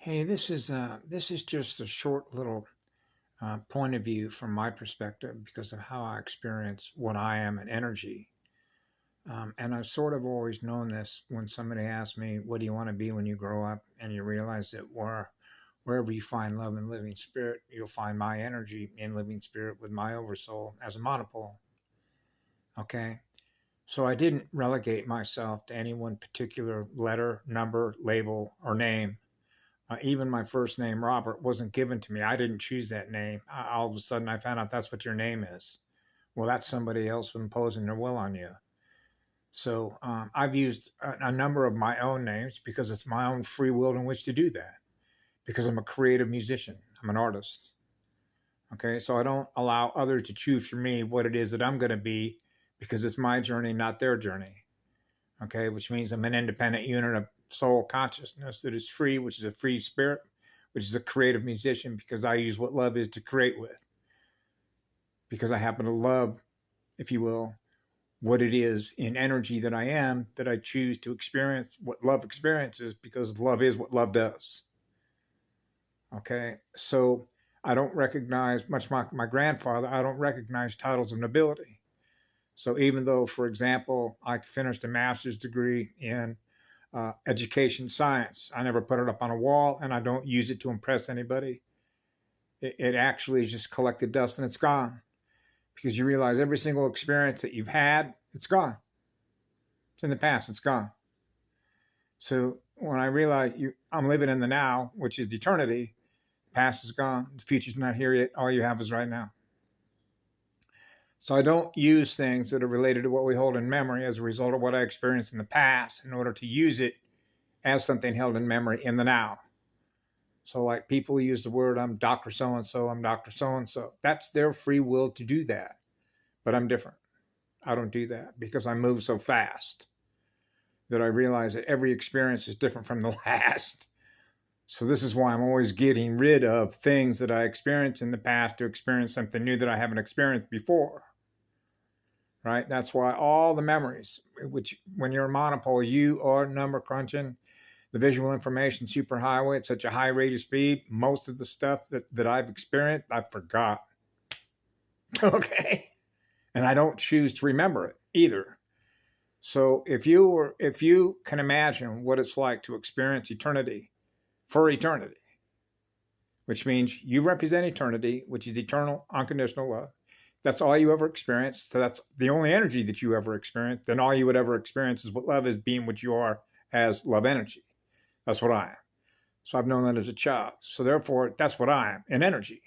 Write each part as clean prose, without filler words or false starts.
Hey, this is just a short little point of view from my perspective because of how I experience what I am in energy. And I've sort of always known this when somebody asks me, "What do you want to be when you grow up?" And you realize that wherever you find love and living spirit, you'll find my energy in living spirit with my oversoul as a monopole. Okay, so I didn't relegate myself to any one particular letter, number, label, or name. Even my first name, Robert, wasn't given to me. I didn't choose that name. All of a sudden, I found out that's what your name is. Well, that's somebody else imposing their will on you. So I've used a number of my own names because it's my own free will in which to do that. Because I'm a creative musician, I'm an artist. Okay, so I don't allow others to choose for me what it is that I'm going to be because it's my journey, not their journey. Okay, which means I'm an independent unit of soul consciousness that is free, which is a free spirit, which is a creative musician because I use what love is to create with. Because I happen to love, if you will, what it is in energy that I am, that I choose to experience what love experiences because love is what love does. Okay, so I don't recognize, much like my grandfather, I don't recognize titles of nobility. So even though, for example, I finished a master's degree in education science, I never put it up on a wall and I don't use it to impress anybody. It actually is just collected dust and it's gone because you realize every single experience that you've had, it's gone. It's in the past, it's gone. So when I realize I'm living in the now, which is eternity, the past is gone, the future's not here yet, all you have is right now. So I don't use things that are related to what we hold in memory as a result of what I experienced in the past in order to use it as something held in memory in the now. So like people use the word, I'm Dr. So-and-so, I'm Dr. So-and-so. That's their free will to do that. But I'm different. I don't do that because I move so fast that I realize that every experience is different from the last. So this is why I'm always getting rid of things that I experienced in the past to experience something new that I haven't experienced before. Right? That's why all the memories, which when you're a monopole, you are number crunching the visual information superhighway at such a high rate of speed. Most of the stuff that I've experienced, I forgot. Okay. And I don't choose to remember it either. So if you can imagine what it's like to experience eternity for eternity, which means you represent eternity, which is eternal, unconditional love. That's all you ever experienced. So that's the only energy that you ever experienced. Then all you would ever experience is what love is, being what you are as love energy. That's what I am. So I've known that as a child. So therefore, that's what I am in energy,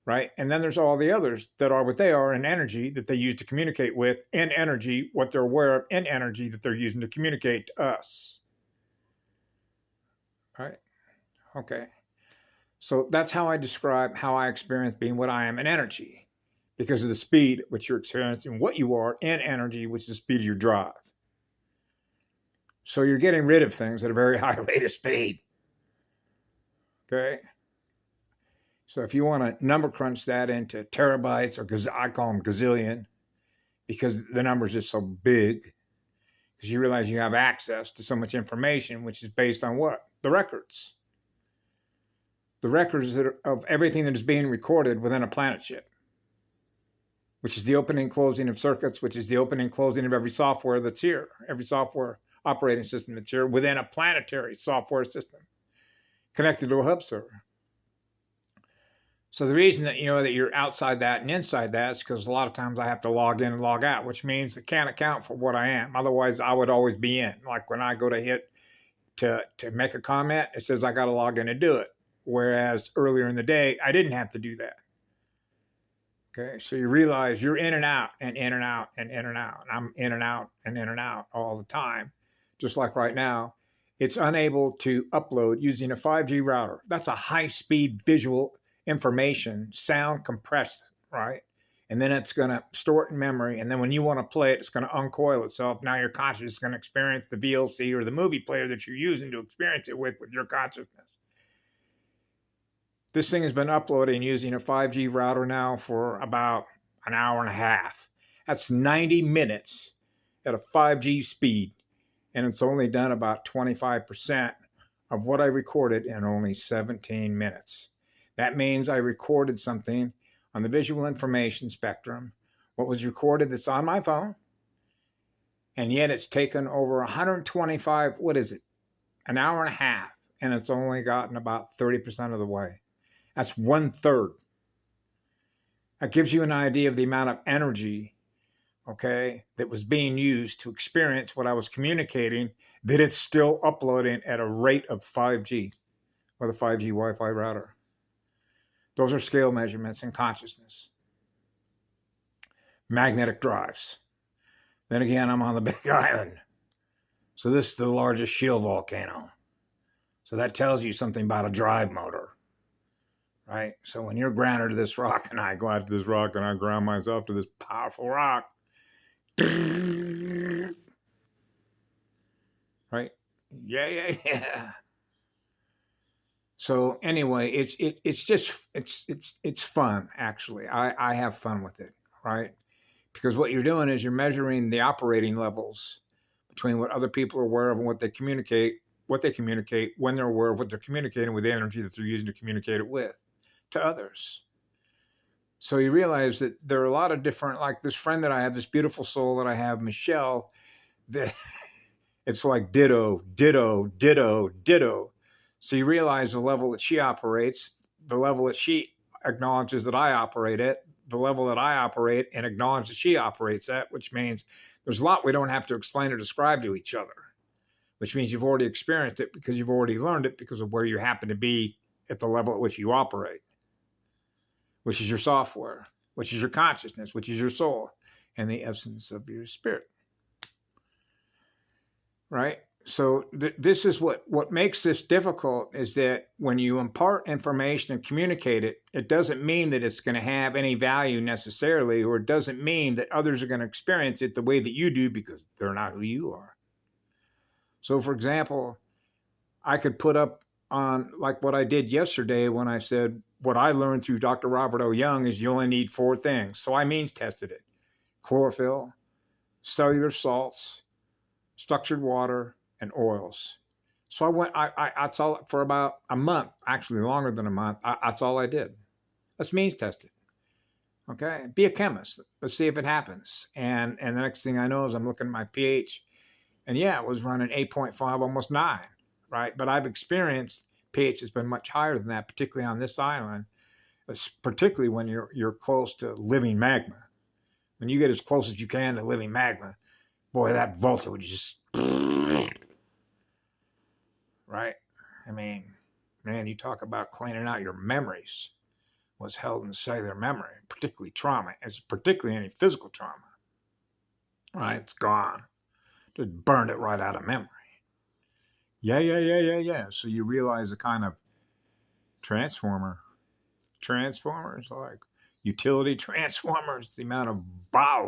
right? And then there's all the others that are what they are in energy that they use to communicate with in energy, what they're aware of in energy that they're using to communicate to us, right? Okay. So that's how I describe how I experience being what I am in energy because of the speed at which you're experiencing what you are in energy, which is the speed of your drive. So you're getting rid of things at a very high rate of speed. Okay. So if you want to number crunch that into terabytes, or I call them gazillion, because the numbers are so big, because you realize you have access to so much information, which is based on what? The records. The records of everything that is being recorded within a planet chip, which is the opening and closing of circuits, which is the opening and closing of every software that's here, every software operating system that's here within a planetary software system connected to a hub server. So the reason that that you're outside that and inside that is because a lot of times I have to log in and log out, which means it can't account for what I am. Otherwise, I would always be in. Like when I go to hit to make a comment, it says I got to log in to do it. Whereas earlier in the day, I didn't have to do that. Okay, so you realize you're in and out and in and out and in and out. And I'm in and out and in and out all the time. Just like right now, it's unable to upload using a 5G router. That's a high-speed visual information, sound compressed, right? And then it's going to store it in memory. And then when you want to play it, it's going to uncoil itself. Now your consciousness is going to experience the VLC or the movie player that you're using to experience it with your consciousness. This thing has been uploading using a 5G router now for about an hour and a half. That's 90 minutes at a 5G speed. And it's only done about 25% of what I recorded in only 17 minutes. That means I recorded something on the visual information spectrum, what was recorded that's on my phone, and yet it's taken over 125, what is it, an hour and a half, and it's only gotten about 30% of the way. That's 1/3. That gives you an idea of the amount of energy, okay, that was being used to experience what I was communicating, that it's still uploading at a rate of 5G with a 5G Wi-Fi router. Those are scale measurements in consciousness. Magnetic drives. Then again, I'm on the Big Island. So this is the largest shield volcano. So that tells you something about a drive motor, right? So when you're grounded to this rock, and I go out to this rock and I ground myself to this powerful rock, right? Yeah. So anyway, it's fun, actually. I have fun with it, right? Because what you're doing is you're measuring the operating levels between what other people are aware of and what they communicate, when they're aware of what they're communicating with the energy that they're using to communicate it with to others. So you realize that there are a lot of different, like this friend that I have, this beautiful soul that I have, Michelle, that it's like ditto, ditto, ditto, ditto. So you realize the level that she operates, the level that she acknowledges that I operate at, the level that I operate and acknowledge that she operates at, which means there's a lot we don't have to explain or describe to each other, which means you've already experienced it because you've already learned it because of where you happen to be at the level at which you operate, which is your software, which is your consciousness, which is your soul, and the essence of your spirit. Right? So this is what makes this difficult, is that when you impart information and communicate it, it doesn't mean that it's going to have any value necessarily, or it doesn't mean that others are going to experience it the way that you do, because they're not who you are. So for example, I could put up on like what I did yesterday when I said what I learned through Dr. Robert O. Young is you only need 4 things. So I means tested it: chlorophyll, cellular salts, structured water, and oils. So I saw it for about a month, actually longer than a month. That's all I did. Let's means test it. Okay, be a chemist. Let's see if it happens. And the next thing I know is I'm looking at my pH, and yeah, it was running 8.5, almost 9, right? But I've experienced pH has been much higher than that, particularly on this island, particularly when you're close to living magma. When you get as close as you can to living magma, boy, that voltage just, right? I mean, man, you talk about cleaning out your memories, what's held in cellular memory, particularly trauma, particularly any physical trauma, right? It's gone. Just burned it right out of memory. Yeah. So you realize the kind of transformers, like utility transformers, the amount of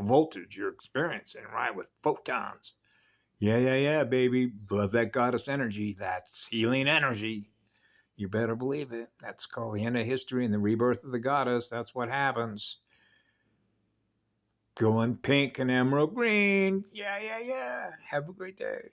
voltage you're experiencing, right, with photons. Yeah, baby. Love that goddess energy. That's healing energy. You better believe it. That's called the end of history and the rebirth of the goddess. That's what happens. Going pink and emerald green. Yeah. Have a great day.